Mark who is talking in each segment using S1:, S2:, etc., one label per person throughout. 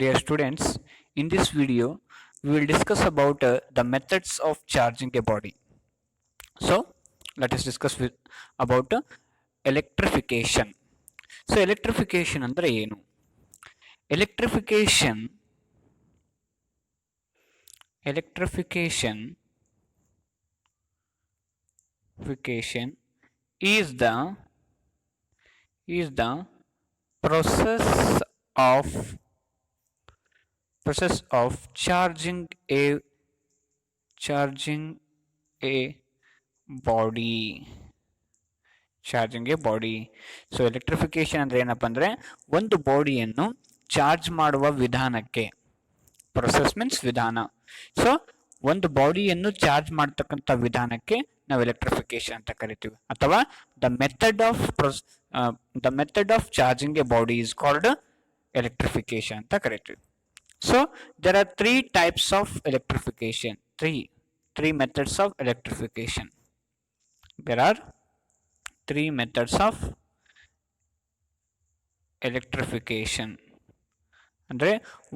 S1: Dear students, in this video, we will discuss about the methods of charging a body. So, let us discuss about electrification. So, electrification andre ಏನು? Electrification, electrification, electrification is the of process of charging a body. Charging a body. So electrification ಅಂದ್ರೆ ಏನಪ್ಪ ಅಂದ್ರೆ ಒಂದು ಬಾಡಿಯನ್ನು charge ಮಾಡುವ ವಿಧಾನಕ್ಕೆ, process means ವಿಧಾನ. So ಒಂದು ಬಾಡಿಯನ್ನು charge ಮಾಡ್ತಕ್ಕಂಥ ವಿಧಾನಕ್ಕೆ ನಾವು ಎಲೆಕ್ಟ್ರಿಫಿಕೇಶನ್ ಅಂತ ಕರಿತೀವಿ, ಅಥವಾ the method of charging a body is called electrification ಅಂತ ಕರಿತೀವಿ. So there are three types of electrification, three methods of electrification. There are three methods of electrification. ಅಂದ್ರೆ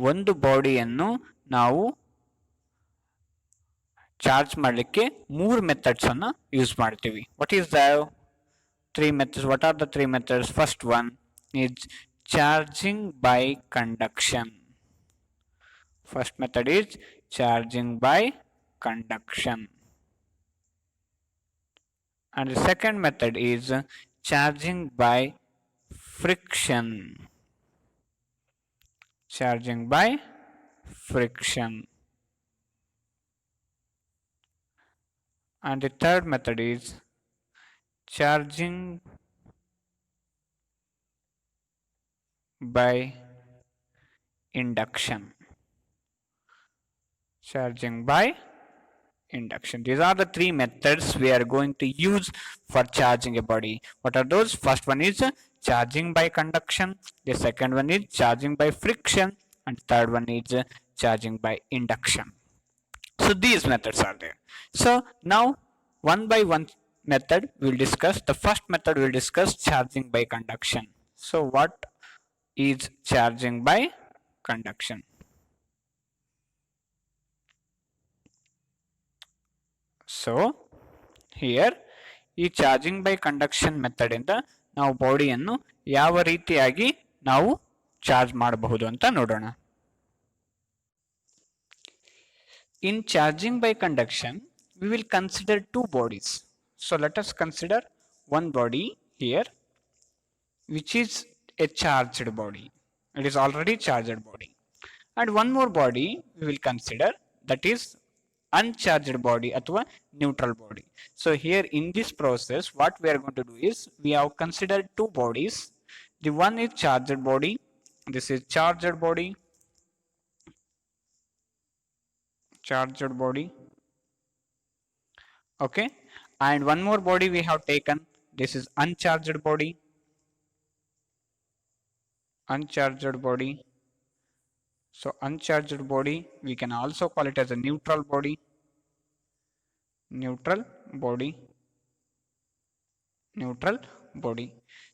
S1: ಒಂದು ಬಾಡಿಯನ್ನು ನಾವು ಚಾರ್ಜ್ ಮಾಡಲಿಕ್ಕೆ ಮೂರು ಮೆಥಡ್ಸ್ ಅನ್ನು ಯೂಸ್ ಮಾಡ್ತೀವಿ. What is the three methods? What are the three methods? First one is charging by conduction. First method is charging by conduction. And the second method is charging by friction. Charging by friction. And the third method is charging by induction. Charging by induction. These are the three methods we are going to use for charging a body. What are those? First one is charging by conduction, the second one is charging by friction, and third one is charging by induction. So these methods are there. So now one by one method we will discuss. The first method we will discuss charging by conduction. So what is charging by conduction? So here ಈ charging by conduction method ಇಂದ ನಾವು ಬಾಡಿಯನ್ನು ಯಾವ ರೀತಿಯಾಗಿ ನಾವು charge ಮಾಡಬಹುದು ಅಂತ ನೋಡೋಣ. In charging by conduction we will consider two bodies. So let us consider one body here which is a charged body. It is already charged body. And one more body we will consider, that is uncharged body ಅಥವಾ neutral body. So here in this process what we are going to do is we have considered two bodies. The one is charged body, this is charged body, okay, and one more body we have taken, this is uncharged body. So uncharged body we can also call it as a neutral body.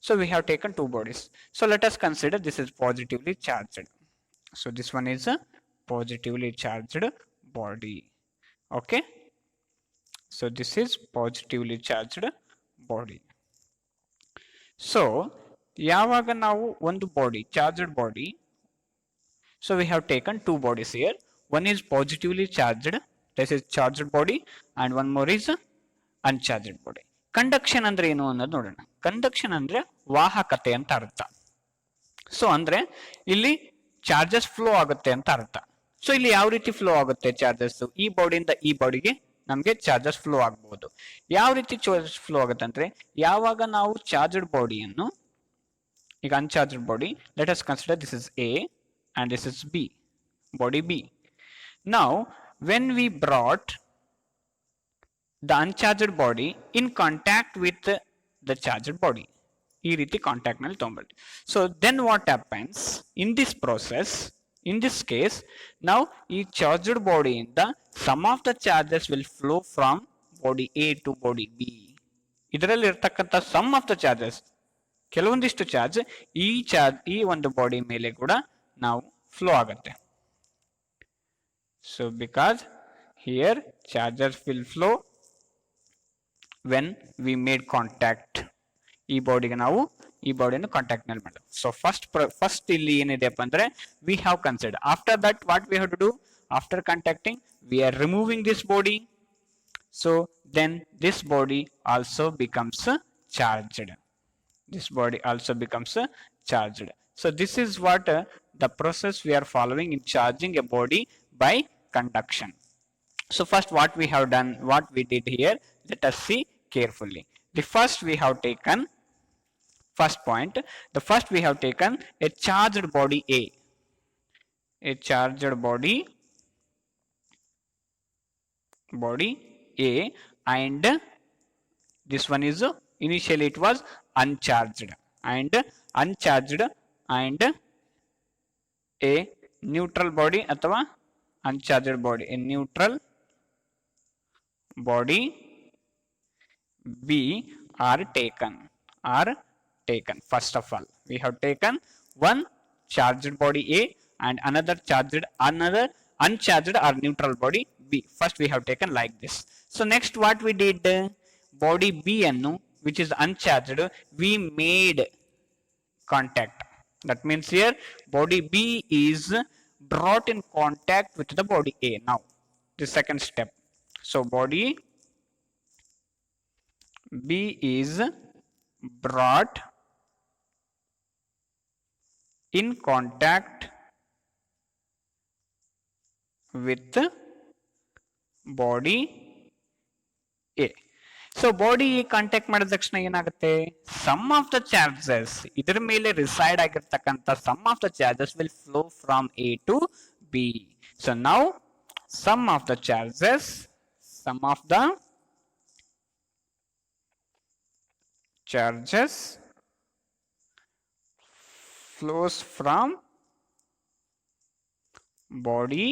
S1: So we have taken two bodies. So let us consider this is positively charged. So this one is a positively charged body. Okay. So this is positively charged body. So ಯಾವಾಗ ನಾವು ಒಂದು body charged body, so we have taken two bodies here. One is positively charged, this is charged body, and one more is uncharged body. Conduction ಅಂದ್ರೆ ಏನು ಅನ್ನೋದು ನೋಡೋಣ. Conduction ಅಂದ್ರೆ ವಾಹಕತೆ ಅಂತ ಅರ್ಥ. ಸೊ ಅಂದ್ರೆ ಇಲ್ಲಿ ಚಾರ್ಜಸ್ ಫ್ಲೋ ಆಗುತ್ತೆ ಅಂತ ಅರ್ಥ. ಸೊ ಇಲ್ಲಿ ಯಾವ ರೀತಿ ಫ್ಲೋ ಆಗುತ್ತೆ ಚಾರ್ಜಸ್? ಈ ಬಾಡಿಯಿಂದ ಈ ಬಾಡಿಗೆ ನಮಗೆ ಚಾರ್ಜಸ್ ಫ್ಲೋ ಆಗಬಹುದು. ಯಾವ ರೀತಿ ಚಾರ್ಜಸ್ ಫ್ಲೋ ಆಗುತ್ತೆ ಅಂದ್ರೆ, ಯಾವಾಗ ನಾವು ಚಾರ್ಜ್ಡ್ ಬಾಡಿಯನ್ನು, ಈಗ uncharged body, let us consider this is A and this is B, body B. Now when we brought the uncharged body in contact with the charged body, ee riti contact nalli ತಗೊಂಡ್ಬಿಟ್ಟು, so then what happens in this process, in this case, now ಈ charged body inda some of the charges will flow from body A to body B. ಇದರಲ್ಲಿ ಇರತಕ್ಕಂತ some of the charges, ಕೆಲವೊಂದಿಷ್ಟು charge ಈ ಒಂದು body ಮೇಲೆ ಕೂಡ ನಾವು flow ಆಗುತ್ತೆ. So because here charges will flow when we made contact. ಈ ಬಾಡಿಗೆ ನಾವು ಈ ಬಾಡಿಯನ್ನು ಕಾಂಟ್ಯಾಕ್ಟ್ ನಲ್ಲಿ ಮಾಡೋದು. ಸೊ ಫಸ್ಟ್ ಇಲ್ಲಿ ಏನಿದೆಪ್ಪ ಅಂದ್ರೆ we have consider. After that what we have to do after contacting we are removing this body. So then this body also becomes charged. This body also becomes charged. So this is what the process we are following in charging a body by conduction. So first what we have done, what we did here, let us see carefully. The first we have taken, first point, the first we have taken a charged body A. A charged body A, and this one is initially it was uncharged and a neutral body athava uncharged body, a neutral body B are taken. First of all we have taken one charged body A and another uncharged or neutral body B. First we have taken like this. So next what we did, body B annu which is uncharged, we made contact. That means here body B is brought in contact with the body A. Now the second step. So body B is brought in contact with body A. So body A contact ಮಾಡಿದ ತಕ್ಷಣ ಏನಾಗುತ್ತೆ, some of the charges, ಇದರ ಮೇಲೆ reside ಆಗಿರ್ತಕ್ಕಂಥ some of the charges will flow from A to B. So now sum of the charges flows from body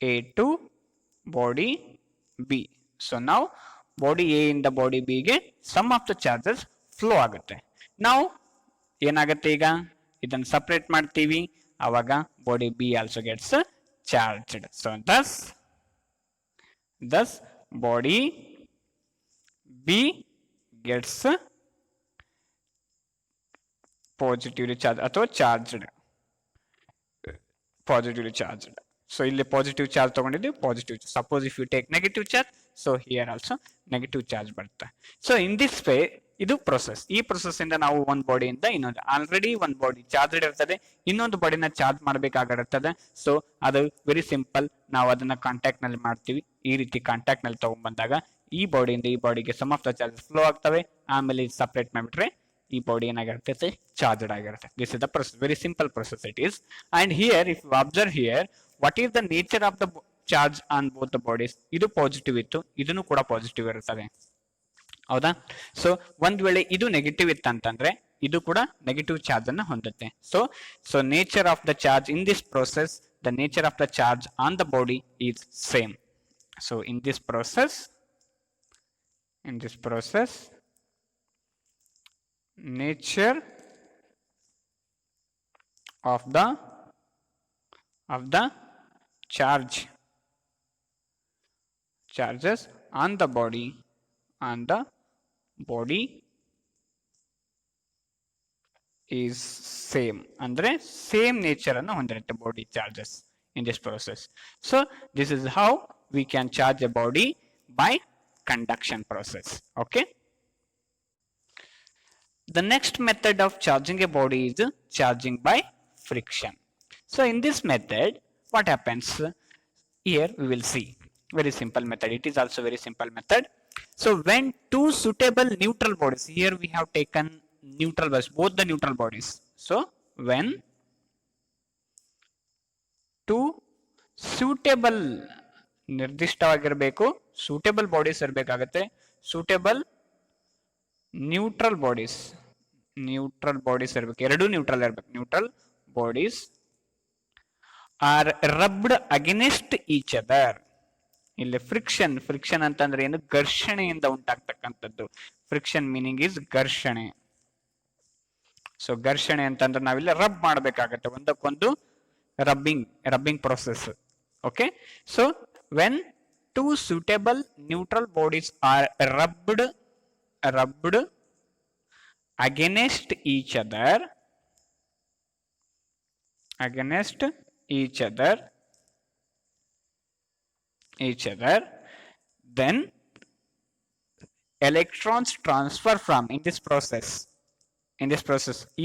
S1: A to body B. So now body A ಇಂದ body B ಗೆ sum of the charges flow ಆಗುತ್ತೆ. Now ಏನಾಗುತ್ತೆ, ಈಗ ಇದನ್ನ separate ಮಾಡ್ತೀವಿ, ಆವಾಗ body B also gets charged. So thus body B gets positively charged ಅಥವಾ positively charged. So ಇಲ್ಲಿ ಪಾಸಿಟಿವ್ ಚಾರ್ಜ್ ತಗೊಂಡಿದ್ದೀವಿ, positive. Suppose if you take negative charge, so here also negative charge ಬರುತ್ತೆ. So in this way ಇದು process. ಈ process ಇಂದ ನಾವು ಒಂದು ಬಾಡಿಯಿಂದ ಇನ್ನೊಂದು, ಆಲ್ರೆಡಿ ಒಂದು ಬಾಡಿ ಚಾರ್ಜ್ ಇರ್ತದೆ, ಇನ್ನೊಂದು ಬಾಡಿನ ಚಾರ್ಜ್ ಮಾಡಬೇಕಾಗಿರುತ್ತದೆ. ಸೊ ಅದು ವೆರಿ ಸಿಂಪಲ್. ನಾವು ಅದನ್ನ ಕಾಂಟ್ಯಾಕ್ಟ್ ನಲ್ಲಿ ಮಾಡ್ತೀವಿ. ಈ ರೀತಿ ಕಾಂಟ್ಯಾಕ್ಟ್ ನಲ್ಲಿ ತಗೊಂಡ್ಬಂದಾಗ ಈ ಬಾಡಿಯಿಂದ ಈ ಬಾಡಿಗೆ some of the charges flow ಆಗ್ತವೆ. ಆಮೇಲೆ ಸಪರೇಟ್ ಮಾಡಿಬಿಟ್ರೆ ಈ ಬಾಡಿ ಏನಾಗಿರ್ತೈತೆ, ಚಾರ್ಜ್ಡ್ ಆಗಿರುತ್ತೆ. This is the process, very simple process it is. And here if you observe here, what is the nature of the charge on both the bodies? ಇದು positive ಇತ್ತು, ಇದನ್ನು ಕೂಡ ಪಾಸಿಟಿವ್ ಇರುತ್ತದೆ, ಹೌದಾ? ಸೊ ಒಂದ್ ವೇಳೆ ಇದು ನೆಗೆಟಿವ್ ಇತ್ತಂತಂದ್ರೆ ಇದು ಕೂಡ ನೆಗೆಟಿವ್ ಚಾರ್ಜ್ ಅನ್ನ ಹೊಂದುತ್ತೆ. So nature of the charge in this process, the nature of the charge on the body is same. So in this process nature of the charges on the body is same. andre same nature annu hondirutte body charges in this process. So this is how we can charge a body by conduction process. Okay, the next method of charging a body is charging by friction. So in this method what happens, here we will see very simple method. It is also very simple method. So when two suitable neutral bodies, here we have taken neutral bodies, both the neutral bodies. So when two suitable, ನಿರ್ದಿಷ್ಟವಾಗಿರಬೇಕು, suitable bodies ಇರಬೇಕಾಗತ್ತೆ. Suitable neutral bodies ಇರಬೇಕು, ಎರಡು neutral ಇರಬೇಕು. Neutral bodies are rubbed against each other. ಇಲ್ಲಿ friction ಅಂತಂದ್ರೆ ಏನು? ಘರ್ಷಣೆಯಿಂದ ಉಂಟಾಗ್ತಕ್ಕಂಥದ್ದು. ಫ್ರಿಕ್ಷನ್ ಮೀನಿಂಗ್ ಇಸ್ ಘರ್ಷಣೆ. ಸೊ ಘರ್ಷಣೆ ಅಂತಂದ್ರೆ ನಾವಿಲ್ಲಿ ರಬ್ ಮಾಡಬೇಕಾಗತ್ತೆ, ಒಂದಕ್ಕೊಂದು rubbing process. Okay, so when two suitable neutral bodies are rubbed against each other then electrons transfer from in this process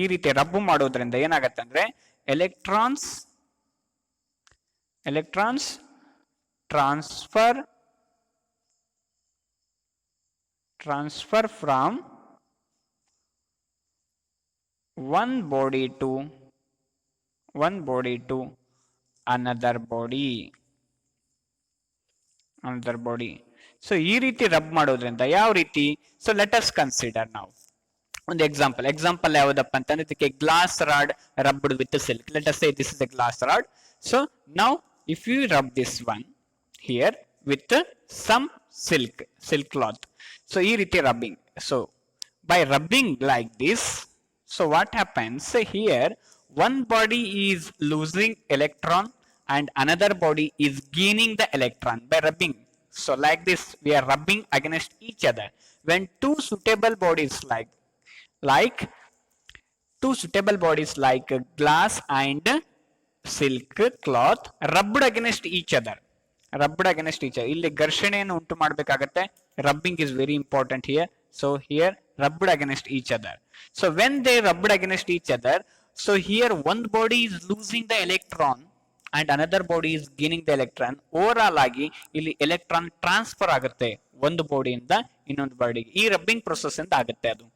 S1: ಈ ರೀತಿ ರಬ್ಬು ಮಾಡೋದ್ರಿಂದ ಏನಾಗತ್ತೆ ಅಂದ್ರೆ electrons transfer from one body to another body. So ಈ ರೀತಿ rub ಮಾಡೋದ್ರಿಂದ ಯಾವ ರೀತಿ? ಸೊ ಲೆಟ್ ಅಸ್ ಕನ್ಸಿಡರ್ ನಾವು ಒಂದು ಎಕ್ಸಾಂಪಲ್ ಯಾವುದಪ್ಪ ಅಂತಂದ್ರೆ ಇದಕ್ಕೆ glass rod rubbed with silk. Let us say this is a glass rod. So now if you rub this one here with some silk cloth, so ಈ ರೀತಿ rubbing. So by rubbing like this, so what happens here, one body is losing electron and another body is gaining the electron by rubbing. So like this we are rubbing against each other. When two suitable bodies like glass and silk cloth rubbed against each other, ಇಲ್ಲಿ ಘರ್ಷಣೆಯನ್ನು ಉಂಟು ಮಾಡಬೇಕಾಗತ್ತೆ. rubbing is very important here. So here rubbed against each other. So when they rubbed against each other, so here one body is losing the electron and another body is gaining the electron. Overall ಆಗಿ ಇಲ್ಲಿ electron transfer ಆಗುತ್ತೆ ಒಂದು ಬಾಡಿಯಿಂದ ಇನ್ನೊಂದು ಬಾಡಿಗೆ. ಈ rubbing process ಅಂತ ಆಗುತ್ತೆ ಅದು.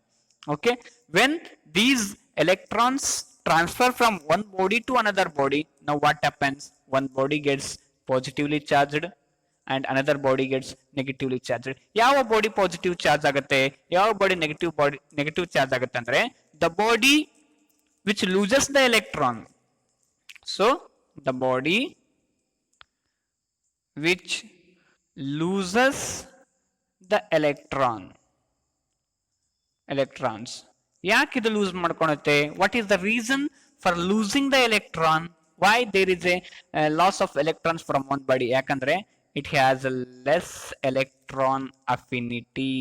S1: Okay, when these electrons transfer from one body to another body, now what happens? One body gets positively charged and another body gets negatively charged. ಯಾವ ಬಾಡಿ ಪಾಸಿಟಿವ್ ಚಾರ್ಜ್ ಆಗುತ್ತೆ, ಯಾವ ಬಾಡಿ ನೆಗೆಟಿವ್ ಚಾರ್ಜ್ ಆಗುತ್ತೆ ಅಂದ್ರೆ the body which loses the electron. So the body which loses the electrons, ಯಾಕೆ ಇದು loose ಮಾಡ್ಕೊಳುತ್ತೆ? what is the reason for losing the electron? why there is a loss of electrons from one body? ಯಾಕಂದ್ರೆ it has a less electron affinity.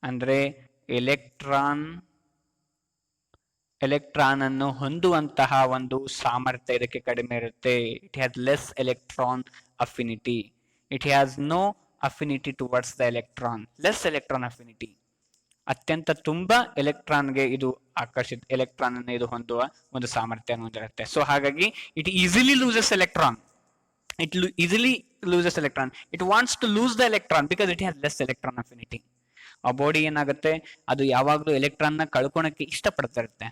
S1: ಅಂದ್ರೆ electron ಅನ್ನು ಹೊಂದುವಂತಹ ಒಂದು ಸಾಮರ್ಥ್ಯ ಇದಕ್ಕೆ ಕಡಿಮೆ ಇರುತ್ತೆ. It has less electron affinity. It has no affinity towards the electron. Less electron affinity, ಅತ್ಯಂತ ತುಂಬಾ ಎಲೆಕ್ಟ್ರಾನ್ಗೆ ಇದು ಎಲೆಕ್ಟ್ರಾನ್ ಅನ್ನು ಇದು ಹೊಂದುವ ಒಂದು ಸಾಮರ್ಥ್ಯ ಹೊಂದಿರುತ್ತೆ. ಸೊ ಹಾಗಾಗಿ it easily loses electron. It wants to lose the electron because it has less electron affinity. ಆ ಬಾಡಿ ಏನಾಗುತ್ತೆ, ಅದು ಯಾವಾಗಲೂ ಎಲೆಕ್ಟ್ರಾನ್ ನ ಕಳ್ಕೊಳಕ್ಕೆ ಇಷ್ಟಪಡ್ತಾ ಇರುತ್ತೆ.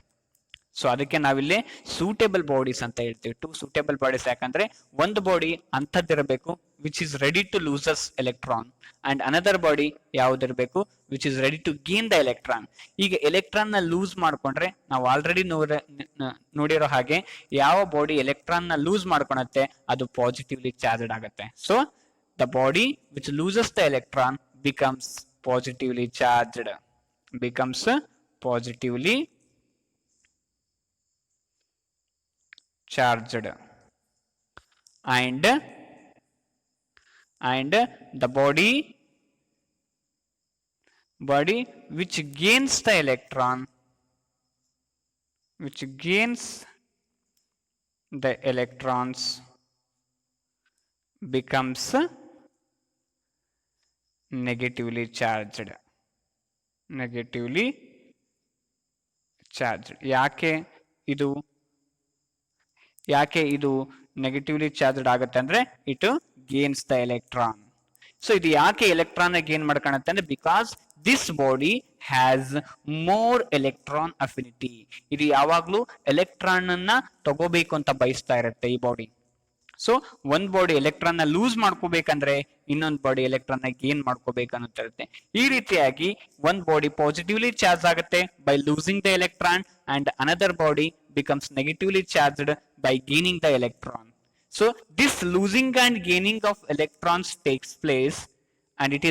S1: ಸೊ ಅದಕ್ಕೆ ನಾವಿಲ್ಲಿ ಸೂಟೇಬಲ್ ಬಾಡೀಸ್ ಅಂತ ಹೇಳ್ತೀವಿ. ಟು ಸೂಟೇಬಲ್ ಬಾಡೀಸ್ ಯಾಕಂದ್ರೆ ಒಂದು ಬಾಡಿ ಅಂಥದ್ದಿರಬೇಕು which is ready to loses electron and another body ಯಾವ್ದಿರಬೇಕು which is ready to gain the electron. ಈಗ ಎಲೆಕ್ಟ್ರಾನ್ ನ ಲೂಸ್ ಮಾಡ್ಕೊಂಡ್ರೆ ನಾವು ಆಲ್ರೆಡಿ ನೋಡಿರೋ ಹಾಗೆ ಯಾವ ಬಾಡಿ ಎಲೆಕ್ಟ್ರಾನ್ ನ ಲೂಸ್ ಮಾಡ್ಕೊಳತ್ತೆ ಅದು ಪಾಸಿಟಿವ್ಲಿ ಚಾರ್ಜ್ಡ್ ಆಗುತ್ತೆ. So the body which loses the electron becomes positively charged, and the body which gains the electron electrons becomes negatively charged. ಯಾಕೆ ಇದು ನೆಗೆಟಿವ್ಲಿ ಚಾರ್ಜ್ಡ್ ಆಗುತ್ತೆ ಅಂದ್ರೆ it gains the electron. So ಇದು ಯಾಕೆ electron gain ಮಾಡ್ಕೊಳುತ್ತೆ ಅಂದ್ರೆ because this body has more electron affinity. ಇದು ಯಾವಾಗ್ಲೂ electron ಅನ್ನ ತಗೋಬೇಕು ಅಂತ ಬಯಸ್ತಾ ಇರುತ್ತೆ ಈ ಬಾಡಿ. ಸೊ ಒಂದ್ ಬಾಡಿ ಎಲೆಕ್ಟ್ರಾನ್ ನ ಲೂಸ್ ಮಾಡ್ಕೋಬೇಕಂದ್ರೆ ಇನ್ನೊಂದು ಬಾಡಿ ಎಲೆಕ್ಟ್ರಾನ್ ನ ಗೇನ್ ಮಾಡ್ಕೋಬೇಕು ಅನ್ನುತ್ತಿರುತ್ತೆ. ಈ ರೀತಿಯಾಗಿ ಒಂದ್ ಬಾಡಿ ಪಾಸಿಟಿವ್ಲಿ ಚಾರ್ಜ್ ಆಗುತ್ತೆ by losing the electron and another body becomes negatively charged by gaining the electron. So this losing and gaining of electrons takes place and it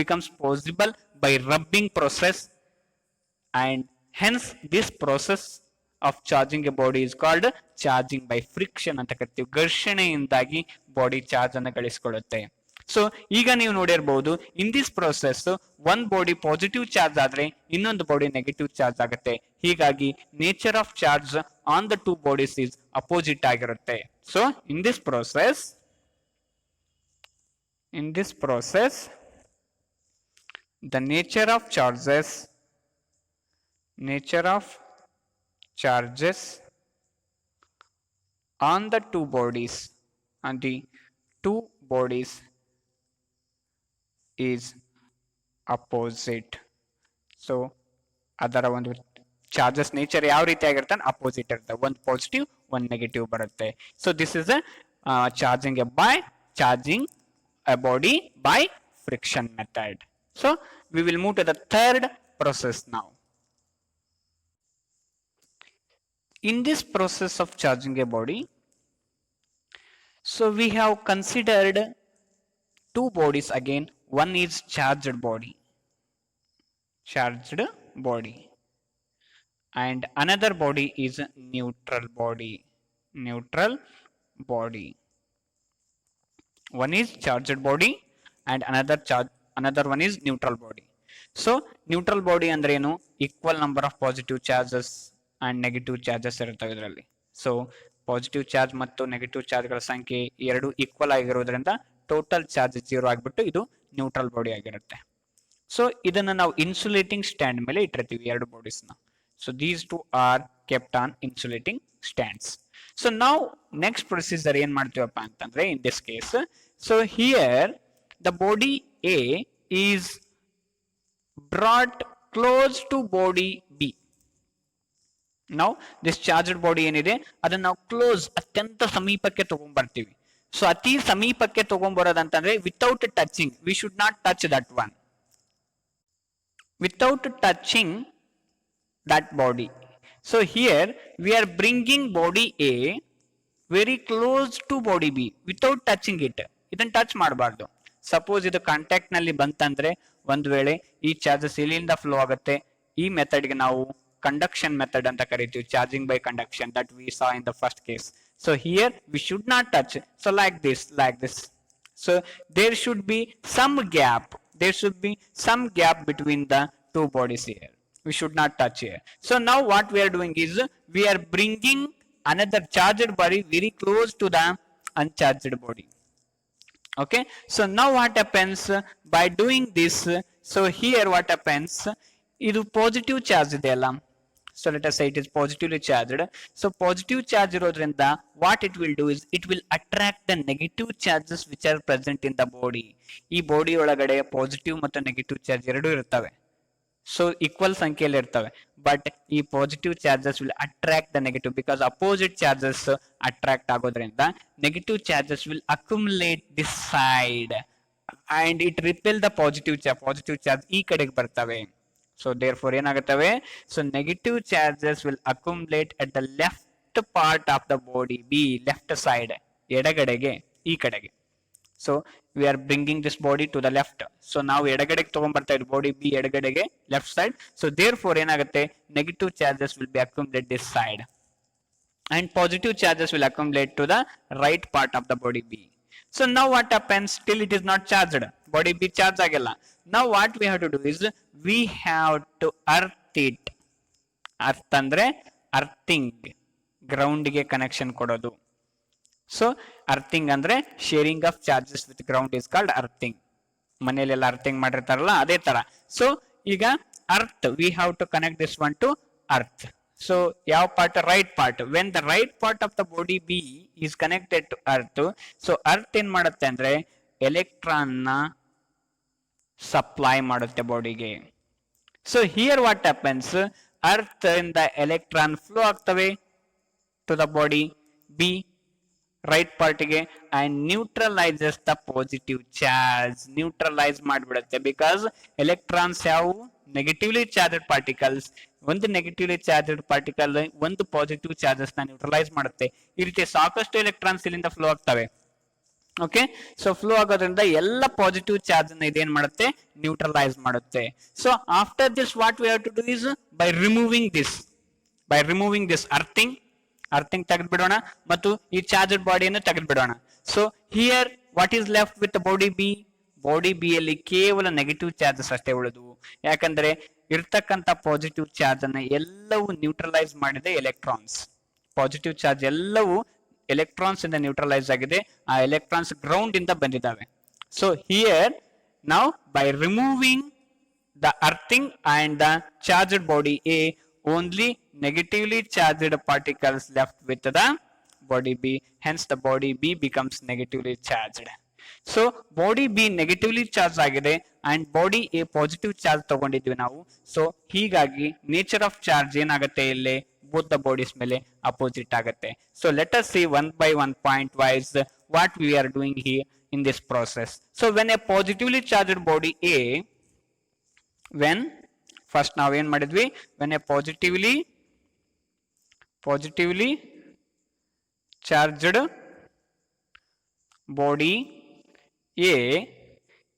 S1: becomes possible by rubbing process, and Hence this process of charging a body is called charging by friction ಅಂತ ಕರಿತೀವಿ. ಘರ್ಷಣೆಯಿಂದಾಗಿ body charge ಅನ್ನು ಗಳಿಸಿಕೊಳ್ಳುತ್ತೆ. So ಈಗ ನೀವು ನೋಡಿರಬಹುದು in this process ಒಂದ್ body positive charge ಆದ್ರೆ ಇನ್ನೊಂದು body negative charge ಆಗುತ್ತೆ. ಹೀಗಾಗಿ nature of charge on the two bodies is opposite ಆಗಿರುತ್ತೆ. So in this process the nature of charges on the two bodies is opposite. So ಅದರ ಒಂದು charges nature ಯಾವ ರೀತಿ ಆಗಿರುತ್ತೆ ಅಪೋಸಿಟ್ ಇರುತ್ತೆ. ಒಂದು ಪಾಸಿಟಿವ್ ಒಂದು ನೆಗೆಟಿವ್ ಬರುತ್ತೆ. So this is charging a body by friction method. So we will move to the third process now. In this process of charging a body, so we have considered two bodies again. One is charged body and another body is neutral body. One is charged body and another one is neutral body. So neutral body ಅಂದ್ರೆ ಏನು, equal number of positive charges and negative charges ಇರುತ್ತವೆ ಇದರಲ್ಲಿ. So positive charge ಮತ್ತು negative ಚಾರ್ಜ್ಗಳ ಸಂಖ್ಯೆ ಎರಡು equal ಆಗಿರೋದ್ರಿಂದ total charge 0 ಆಗಿಬಿಟ್ಟು ಇದು ನ್ಯೂಟ್ರಲ್ ಬಾಡಿ ಆಗಿರುತ್ತೆ. ಸೊ ಇದನ್ನ ನಾವು ಇನ್ಸುಲೇಟಿಂಗ್ ಸ್ಟ್ಯಾಂಡ್ ಮೇಲೆ ಇಟ್ಟಿರ್ತೀವಿ ಎರಡು ಬಾಡೀಸ್ನ. So these two are kept on insulating stands. So ನಾವು ನೆಕ್ಸ್ಟ್ ಪ್ರೊಸೀಜರ್ ಏನ್ ಮಾಡ್ತೀವಪ್ಪ ಅಂತಂದ್ರೆ in this case, so here the body A is brought close to body B. ನಾವು ದಿಸ್ ಚಾರ್ಜ್ಡ್ ಬಾಡಿ ಏನಿದೆ ಅದನ್ನ ನಾವು ಕ್ಲೋಸ್ ಅತ್ಯಂತ ಸಮೀಪಕ್ಕೆ ತಗೊಂಡ್ಬರ್ತೀವಿ. ಸೊ ಅತಿ ಸಮೀಪಕ್ಕೆ ತಗೊಂಡ್ಬರೋದಂತಂದ್ರೆ without touching, we should not touch that one. Without touching that body. So here we are bringing body A very close to body B without touching it. ಇದನ್ನ touch ಮಾಡಬಾರ್ದು. ಸಪೋಸ್ ಇದು contact ನಲ್ಲಿ ಬಂತಂದ್ರೆ ಒಂದ್ ವೇಳೆ ಈ ಚಾರ್ಜಸ್ ಇಲ್ಲಿಂದ flow ಆಗುತ್ತೆ. ಈ ಮೆಥಡ್ ಗೆ ನಾವು ಕಂಡಕ್ಷನ್ ಮೆಥಡ್ ಅಂತ ಕರಿತೀವಿ, charging by conduction, that we saw in the first case. So here V should not touch. So like this. So there should be some gap between the two bodies here. We should not touch here. So now what we are doing is we are bringing another charged body very close to the uncharged body. Okay, so now what happens by doing this? So here what happens, idu positive charge ide alla. So let us say it is positively charged. So positive charge irodrinda what it will do is it will attract the negative charges which are present in the body. Ee body olagade positive ಮತ್ತು negative charge ಎರಡು ಇರುತ್ತವೆ. So equal ಸಂಖ್ಯೆಯಲ್ಲಿ ಇರ್ತವೆ. But ಈ positive charges will attract the negative because opposite charges attract ಆಗೋದ್ರಿಂದ negative charges will accumulate this side and it repel the positive charge ಈ ಕಡೆಗೆ ಬರ್ತವೆ. ಸೊ ದೇರ್ ಫೋರ್ ಏನಾಗುತ್ತವೆ, so negative charges will accumulate at the left part of the body B, left side, ಎಡಗಡೆಗೆ, ಈ ಕಡೆಗೆ. So we are bringing this body to the left. So ನಾವು ಎಡಗಡೆಗೆ ತಗೊಂಡ್ಬರ್ತಾ ಇದ್ದೀವಿ ಬಾಡಿ ಬಿ, ಎಡಗಡೆಗೆ, left side. So therefore ಏನಾಗುತ್ತೆ, negative charges will be accumulate this side and positive charges will accumulate to the right part of the body B. So now what happens, still it is not charged, body B charge ಆಗಿಲ್ಲ. Now what we have to do is we have to earth it. Earth ಅಂದ್ರೆ earthing, ground ಗೆ connection ಕೊಡೋದು. So earthing ಅಂದ್ರೆ sharing of charges with ground is called earthing. ಮನೆಯಲ್ಲೆಲ್ಲ earthing ಮಾಡಿರ್ತಾರಲ್ಲ ಅದೇ ತರ. So ಈಗ earth, we have to connect this one to earth. So ಯಾವ part, right part. When the right part of the body B is connected to earth, so earth ಏನ್ ಮಾಡುತ್ತೆ ಅಂದ್ರೆ electron ನ ಸಪ್ಲೈ ಮಾಡುತ್ತೆ ಬಾಡಿಗೆ. So here what happens, earth ಇಂದ electron flow ಆಗ್ತವೆ to the body B, right ಪಾರ್ಟಿಗೆ, and neutralises the positive charge. Neutralise ಮಾಡಿಬಿಡುತ್ತೆ ಬಿಕಾಸ್ ಎಲೆಕ್ಟ್ರಾನ್ಸ್ ಯಾವುವು, ನೆಗೆಟಿವ್ಲಿ ಚಾರ್ಜ್ಡ್ ಪಾರ್ಟಿಕಲ್ಸ್. ಒಂದು ನೆಗೆಟಿವ್ಲಿ ಚಾರ್ಜ್ಡ್ ಪಾರ್ಟಿಕಲ್ ಒಂದು ಪಾಸಿಟಿವ್ ಚಾರ್ಜಸ್ ನ ನ್ಯೂಟ್ರಲೈಸ್ ಮಾಡುತ್ತೆ. ಈ ರೀತಿ ಸಾಕಷ್ಟು ಎಲೆಕ್ಟ್ರಾನ್ಸ್ ಇಲ್ಲಿಂದ ಫ್ಲೋ ಆಗ್ತವೆ. ಓಕೆ, ಸೊ ಫ್ಲೋ ಆಗೋದ್ರಿಂದ ಎಲ್ಲ ಪಾಸಿಟಿವ್ ಚಾರ್ಜ್ ಅನ್ನ ಇದೇನ್ ಮಾಡುತ್ತೆ, ನ್ಯೂಟ್ರಲೈಸ್ ಮಾಡುತ್ತೆ. So after this what we have to do is by removing this earthing ತೆಗೆದ್ಬಿಡೋಣ ಮತ್ತು ಈ ಚಾರ್ಜ್ ಬಾಡಿಯನ್ನು ತೆಗೆದ್ಬಿಡೋಣ. So here what is left with body B ಯಲ್ಲಿ ಕೇವಲ ನೆಗೆಟಿವ್ ಚಾರ್ಜಸ್ ಅಷ್ಟೇ ಉಳಿದು, ಯಾಕಂದ್ರೆ ಇರ್ತಕ್ಕಂಥ ಪಾಸಿಟಿವ್ ಚಾರ್ಜ್ ಅನ್ನ ಎಲ್ಲವೂ ನ್ಯೂಟ್ರಲೈಸ್ ಮಾಡಿದೆ ಎಲೆಕ್ಟ್ರಾನ್ಸ್. ಪಾಸಿಟಿವ್ ಚಾರ್ಜ್ ಎಲ್ಲವೂ ಎಲೆಕ್ಟ್ರಾನ್ಸ್ ಇಂದ ನ್ಯೂಟ್ರಲೈಸ್ ಆಗಿದೆ, ಆ ಎಲೆಕ್ಟ್ರಾನ್ಸ್ ಗ್ರೌಂಡ್ ಇಂದ ಬಂದಿದ್ದಾವೆ. ಸೊ ಹಿಯರ್ ನಾವು by removing the earthing and the charged body A, only negatively charged particles left with the body B, hence the body B becomes negatively charged. So body B negatively charged agide and body A positive charge ತಗೊಂಡಿದ್ವಿ ನಾವು. So ಹೀಗಾಗಿ nature of charge ಏನಾಗುತ್ತೆ ಇಲ್ಲಿ both the bodies ಮೇಲೆ opposite ಆಗುತ್ತೆ. So let us see one by one point wise what we are doing here in this process. So when a positively charged body A, when first ನಾವು ಏನ್ ಮಾಡಿದ್ವಿ, when a positively charged body A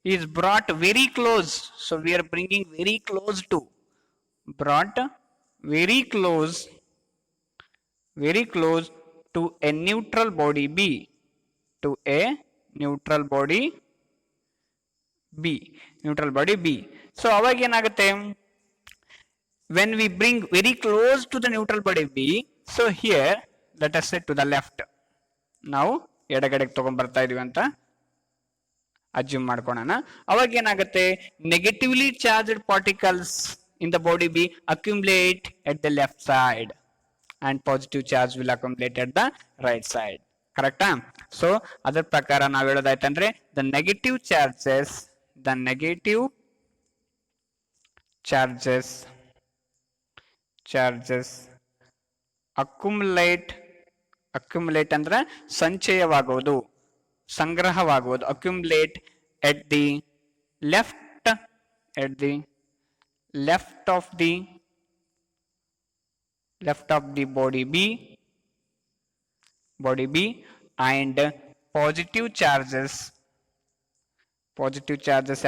S1: is brought very close, so we are bringing very close to, brought very close to a neutral body B, to a neutral body B. So ಅವಾಗ ಏನಾಗುತ್ತೆ, when we bring very close to the neutral body B, so here let us say to the left, ನಾವು ಎಡಗಡೆಗೆ ತಗೊಂಡ್ ಬರ್ತಾ ಇದೀವಿ ಅಂತ assume ಮಾಡ್ಕೊಳ್ಳೋಣ. ಅವಾಗ ಏನಾಗುತ್ತೆ, negatively charged particles in the body B accumulate at the left side and positive charge will accumulate at the right side. ಕರೆಕ್ಟಾ? ಸೊ ಅದರ ಪ್ರಕಾರ ನಾವು ಹೇಳೋದಾಯ್ತಂದ್ರೆ the negative charges accumulate ಅಂದ್ರೆ ಸಂಚಯವಾಗುವುದು, ಸಂಗ್ರಹವಾಗುವುದು, accumulate at the left of the body B and positive charges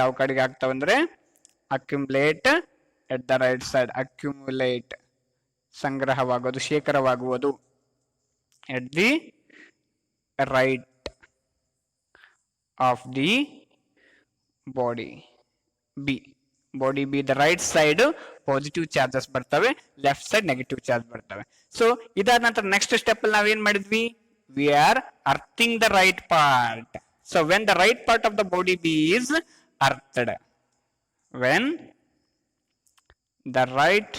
S1: ಯಾವ ಕಡೆಗೆ ಆಗ್ತಾವಂದ್ರೆ accumulate at the right side, accumulate ಸಂಗ್ರಹವಾಗುವುದು, ಶೇಖರವಾಗುವುದು at the right of the body B. the right side positive charges ಬರ್ತವೆ, left side negative charge ಬರ್ತವೆ. So ಇದಾದ ನಂತರ next step ಅಲ್ಲಿ ನಾವೇನ್ ಮಾಡಿದ್ವಿ, we are earthing the right part. So when the right part of the body B is earthed, when the right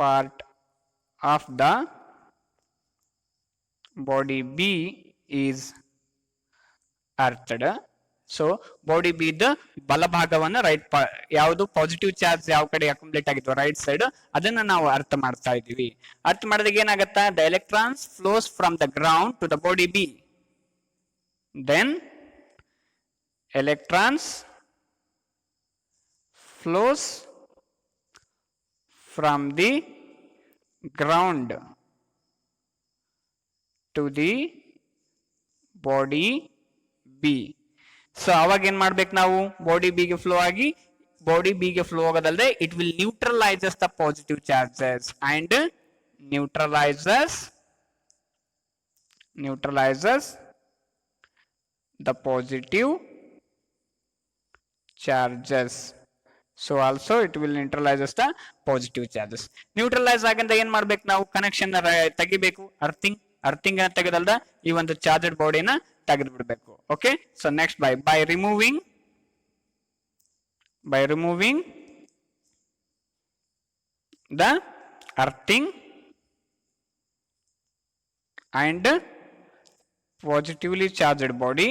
S1: part of the body B is earthed. So body B the ಬಲಭಾಗವನ್ನ right ಯಾವುದು positive charge ಯಾವ ಕಡೆ accumulate ಆಗಿದ್ವು right side, ಅದನ್ನ ನಾವು ಅರ್ಥ ಮಾಡ್ತಾ ಇದೀವಿ. ಅರ್ಥ ಮಾಡಿದಾಗ ಏನಾಗತ್ತಾ, the electrons flows from the ground to the body B, then electrons flows from the ground to the body B. So ಅವಾಗ ಏನ್ ಮಾಡ್ಬೇಕು ನಾವು, ಬಾಡಿ ಬಿಗೆ ಫ್ಲೋ ಆಗಿ ಬಾಡಿ ಬಿಗೆ ಫ್ಲೋ ಆಗೋದಲ್ಲದೆ it will neutralises the positive charges and neutralises the positive charges. So also it will neutralises the positive charges. Neutralise ಆಗಿಂದ ಏನ್ ಮಾಡ್ಬೇಕು ನಾವು, ಕನೆಕ್ಷನ್ ತೆಗಿಬೇಕು, ಅರ್ಥಿಂಗ್ ತೆಗೆದಲ್ದ ಈ ಒಂದು ಚಾರ್ಜಡ್ ಬಾಡಿನ ತೆಗೆದು ಬಿಡಬೇಕು. Okay, so next by removing the earthing and positively charged body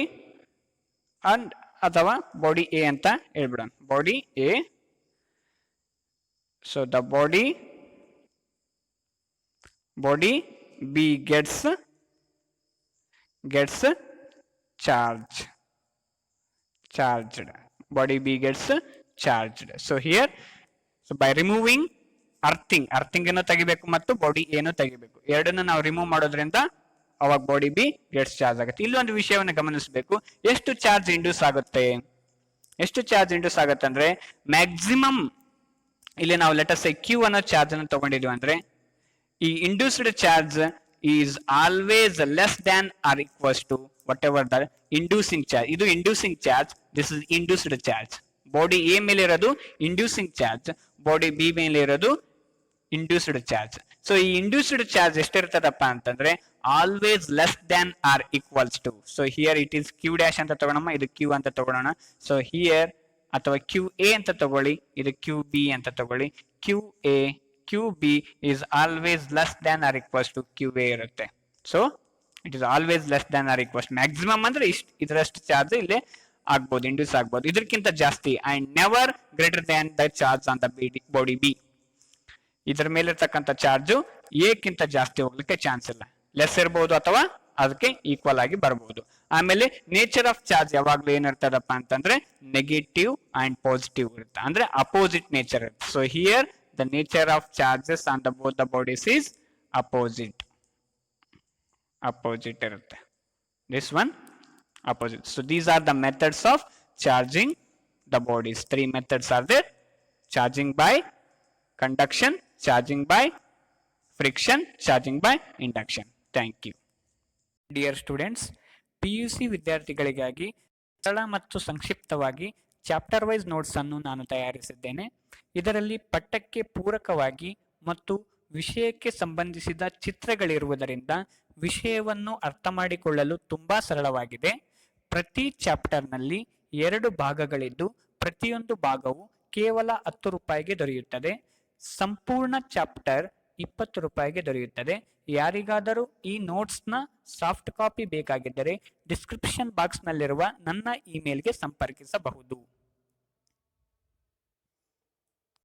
S1: and ಅಥವಾ ಬಾಡಿ ಎ ಅಂತ ಹೇಳ್ಬಿಡೋಣ, body A. So the body B gets charged. Body B gets charged. So here, so by removing earthing ಅನ್ನು ತೆಗಿಬೇಕು ಮತ್ತು body ಏನು ತೆಗಿಬೇಕು, ಎರಡನ್ನ ನಾವು ರಿಮೂವ್ ಮಾಡೋದ್ರಿಂದ ಅವಾಗ ಬಾಡಿ ಬಿ ಗೆಟ್ಸ್ ಚಾರ್ಜ್ ಆಗುತ್ತೆ. ಇಲ್ಲೊಂದು ವಿಷಯವನ್ನು ಗಮನಿಸಬೇಕು, ಎಷ್ಟು ಚಾರ್ಜ್ ಇಂಡ್ಯೂಸ್ ಆಗುತ್ತೆ, ಎಷ್ಟು ಚಾರ್ಜ್ ಇಂಡ್ಯೂಸ್ ಆಗುತ್ತೆ ಅಂದ್ರೆ ಮ್ಯಾಕ್ಸಿಮಮ್ ಇಲ್ಲಿ ನಾವು ಲೆಟಸ್ ಕ್ಯೂ ಅನ್ನೋ ಚಾರ್ಜ್ ಅನ್ನು ತಗೊಂಡಿದ್ವಿ ಅಂದ್ರೆ ಈ induced charge is always less than or equals to whatever the inducing charge. ಇದು inducing charge, this is induced charge. Body A ಮೇಲೆ ಇರೋದು ಇಂಡ್ಯೂಸಿಂಗ್ ಚಾರ್ಜ್, ಬಾಡಿ ಬಿ ಮೇಲೆ ಇರೋದು ಇಂಡ್ಯೂಸ್ಡ್ ಚಾರ್ಜ್. ಸೊ ಈ ಇಂಡ್ಯೂಸ್ಡ್ ಚಾರ್ಜ್ ಎಷ್ಟಿರ್ತದಪ್ಪ ಅಂತಂದ್ರೆ always less than or equals to. So here it is Q dash ಅಂತ ತಗೊಳಮ್ಮ, ಇದು ಕ್ಯೂ ಅಂತ ತಗೊಳ್ಳೋಣ. ಸೊ ಹಿಯರ್ ಅಥವಾ ಕ್ಯೂ ಎ ಅಂತ ತಗೊಳ್ಳಿ, ಇದು ಕ್ಯೂ ಬಿ ಅಂತ ತಗೊಳ್ಳಿ. Q A Q B is always less than or equals to Q A ಇರುತ್ತೆ. So it is always less than or equals, maximum ಅಂದ್ರೆ ಇದರಷ್ಟು ಚಾರ್ಜ್ ಇಲ್ಲಿ ಆಗ್ಬೋದು, ಇಂಡ್ಯೂಸ್ ಆಗ್ಬೋದು. ಇದಕ್ಕಿಂತ ಜಾಸ್ತಿ and never greater than the charge on the body B. ಇದರ ಮೇಲೆ ಇರ್ತಕ್ಕಂಥ ಚಾರ್ಜು ಎಕ್ಕಿಂತ ಜಾಸ್ತಿ ಹೋಗ್ಲಿಕ್ಕೆ ಚಾನ್ಸ್ ಇಲ್ಲ, ಲೆಸ್ ಇರಬಹುದು ಅಥವಾ ಅದಕ್ಕೆ ಈಕ್ವಲ್ ಆಗಿ ಬರಬಹುದು. ಆಮೇಲೆ ನೇಚರ್ ಆಫ್ ಚಾರ್ಜ್ ಯಾವಾಗ್ಲೂ ಏನಿರ್ತದಪ್ಪ ಅಂತಂದ್ರೆ ನೆಗೆಟಿವ್ ಅಂಡ್ ಪಾಸಿಟಿವ್ ಇರುತ್ತೆ, ಅಂದ್ರೆ ಅಪೋಸಿಟ್ ನೇಚರ್ ಇರುತ್ತೆ. So here the nature of charges on the both the bodies is opposite ಇರುತ್ತೆ. This one opposite. So these are the methods of charging the bodies. Three methods are there: charging by conduction, charging by friction, charging by induction. Thank you. Dear students, PUC ವಿದ್ಯಾರ್ಥಿಗಳಿಗಾಗಿ ಸರಳ ಮತ್ತು ಸಂಕ್ಷಿಪ್ತವಾಗಿ chapter wise notes ಅನ್ನು ನಾನು ತಯಾರಿಸಿದ್ದೇನೆ. ಇದರಲ್ಲಿ ಪಠ್ಯಕ್ಕೆ ಪೂರಕವಾಗಿ ಮತ್ತು ವಿಷಯಕ್ಕೆ ಸಂಬಂಧಿಸಿದ ಚಿತ್ರಗಳಿರುವುದರಿಂದ ವಿಷಯವನ್ನು ಅರ್ಥ ಮಾಡಿಕೊಳ್ಳಲು ತುಂಬಾ ಸರಳವಾಗಿದೆ. ಪ್ರತಿ ಚಾಪ್ಟರ್ನಲ್ಲಿ 2 ಭಾಗಗಳಿದ್ದು ಪ್ರತಿಯೊಂದು ಭಾಗವು ಕೇವಲ 10 ರೂಪಾಯಿಗೆ ದೊರೆಯುತ್ತದೆ. ಸಂಪೂರ್ಣ ಚಾಪ್ಟರ್ 20 ರೂಪಾಯಿಗೆ ದೊರೆಯುತ್ತದೆ. ಯಾರಿಗಾದರೂ ಈ ನೋಟ್ಸ್ನ ಸಾಫ್ಟ್ ಕಾಪಿ ಬೇಕಾಗಿದ್ದರೆ ಡಿಸ್ಕ್ರಿಪ್ಷನ್ ಬಾಕ್ಸ್ನಲ್ಲಿರುವ ನನ್ನ ಇಮೇಲ್ಗೆ ಸಂಪರ್ಕಿಸಬಹುದು.